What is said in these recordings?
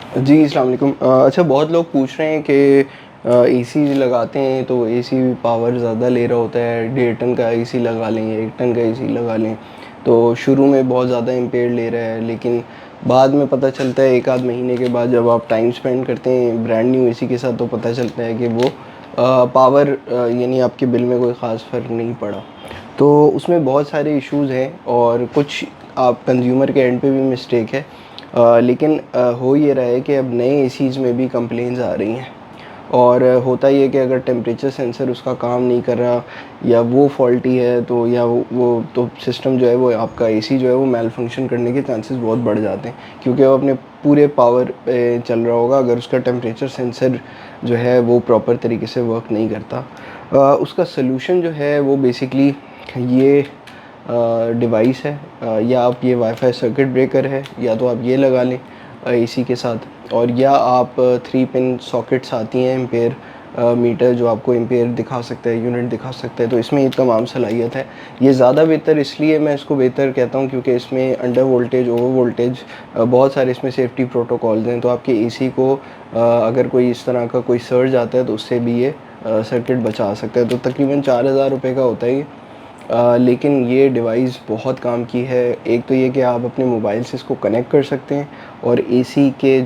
जी, अस्सलाम वालेकुम। अच्छा, बहुत लोग पूछ रहे हैं कि एसी लगाते हैं तो एसी पावर ज़्यादा ले रहा होता है, 1.5 टन का एसी लगा लें या 1 टन का एसी लगा लें, तो शुरू में बहुत ज़्यादा एम्पेयर ले रहा है, लेकिन बाद में पता चलता है 1 आध महीने के बाद जब आप टाइम स्पेंड करते हैं ब्रांड न्यू एसी के साथ, तो पता चलता है कि वो पावर यानी आपके बिल में कोई ख़ास फ़र्क नहीं पड़ा। तो उसमें बहुत सारे इश्यूज़ हैं और कुछ आप कंज़्यूमर के एंड पे भी मिस्टेक है। लेकिन हो ये रहा है कि अब नए एसीज़ में भी कंप्लेंट्स आ रही हैं और होता ये है कि अगर टेम्परेचर सेंसर उसका काम नहीं कर रहा या वो फॉल्टी है, तो या वो तो सिस्टम जो है वो आपका एसी जो है वो मेल फंक्शन करने के चांसेस बहुत बढ़ जाते हैं, क्योंकि वो अपने पूरे पावर पे चल रहा होगा अगर उसका टेम्परेचर सेंसर जो है वो प्रॉपर तरीके से वर्क नहीं करता। उसका सलूशन जो है वो बेसिकली ये डिवाइस है, या आप ये वाईफाई सर्किट ब्रेकर है या तो आप ये लगा लें एसी के साथ, और या आप 3 पिन सॉकेट्स आती हैं एम्पेयर मीटर जो आपको एम्पेयर दिखा सकता है, यूनिट दिखा सकता है, तो इसमें ये तमाम सलाहियत है। ये ज़्यादा बेहतर इसलिए मैं इसको बेहतर कहता हूँ क्योंकि इसमें अंडर वोल्टेज, ओवर वोल्टेज, बहुत सारे इसमें सेफ्टी प्रोटोकॉल्स हैं, तो आपके एसी को अगर कोई इस तरह का कोई सर्ज आता है तो उससे भी ये सर्किट बचा सकता है। तो तकरीबन 4000 रुपये का होता है ये। लेकिन ये डिवाइस बहुत काम की है। एक तो ये कि आप अपने मोबाइल से इसको कनेक्ट कर सकते हैं और एसी के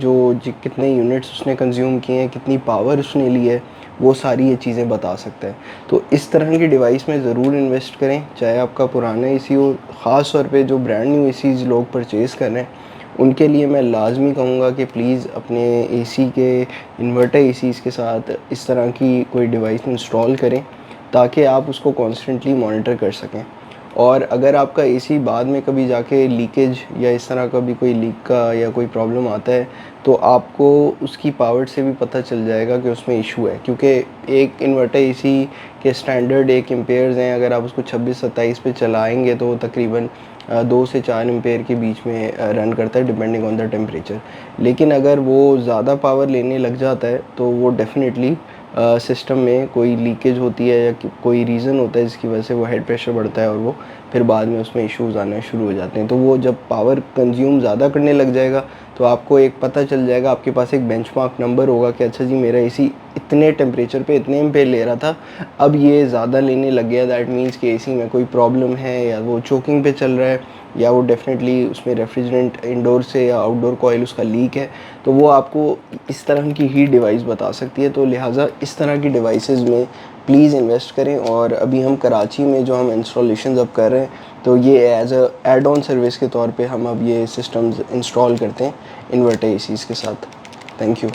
कितने यूनिट्स उसने कंज्यूम किए हैं, कितनी पावर उसने ली है, वो सारी ये चीज़ें बता सकता है। तो इस तरह की डिवाइस में ज़रूर इन्वेस्ट करें, चाहे आपका पुराना एसी हो। ख़ास तौर पे जो ब्रांड न्यू एसीज़ लोग परचेज़ कर रहे हैं, उनके लिए मैं लाज़मी कहूँगा कि प्लीज़ अपने एसी के इन्वर्टर एसीज़ के साथ इस तरह की कोई डिवाइस इंस्टॉल करें, ताकि आप उसको कॉन्स्टेंटली मॉनिटर कर सकें। और अगर आपका एसी बाद में कभी जाके लीकेज या इस तरह का भी कोई लीक का या कोई प्रॉब्लम आता है, तो आपको उसकी पावर से भी पता चल जाएगा कि उसमें इशू है, क्योंकि एक इन्वर्टर एसी के स्टैंडर्ड 1 एम्पेयर्स हैं। अगर आप उसको 26-27 पे चलाएंगे तो तकरीबन 2 से 4 एम्पेयर के बीच में रन करता है, डिपेंडिंग ऑन द टेम्परेचर। लेकिन अगर वो ज़्यादा पावर लेने लग जाता है तो वो डेफिनेटली सिस्टम में कोई लीकेज होती है या कोई रीज़न होता है जिसकी वजह से वो हेड प्रेशर बढ़ता है और वो फिर बाद में उसमें इश्यूज़ आना शुरू हो जाते हैं। तो वो जब पावर कंज्यूम ज़्यादा करने लग जाएगा तो आपको एक पता चल जाएगा, आपके पास एक बेंचमार्क नंबर होगा कि अच्छा जी, मेरा एसी इतने टेम्परेचर पे इतने एम्पेयर ले रहा था, अब ये ज़्यादा लेने लग गया। दैट मीन्स कि एसी में कोई प्रॉब्लम है, या वो चोकिंग पे चल रहा है, या वो डेफिनेटली उसमें रेफ्रिजरेंट इंडोर से या आउटडोर कॉइल उसका लीक है। तो वो आपको इस तरह की ही डिवाइस बता सकती है। तो लिहाजा इस तरह की डिवाइसेस में प्लीज़ इन्वेस्ट करें। और अभी हम कराची में जो हम इंस्टॉलेशंस अब कर रहे हैं, तो ये as a add on service के तौर पे हम अब ये सिस्टम्स इंस्टॉल करते हैं इन्वर्टर एसीज़ के साथ। Thank you.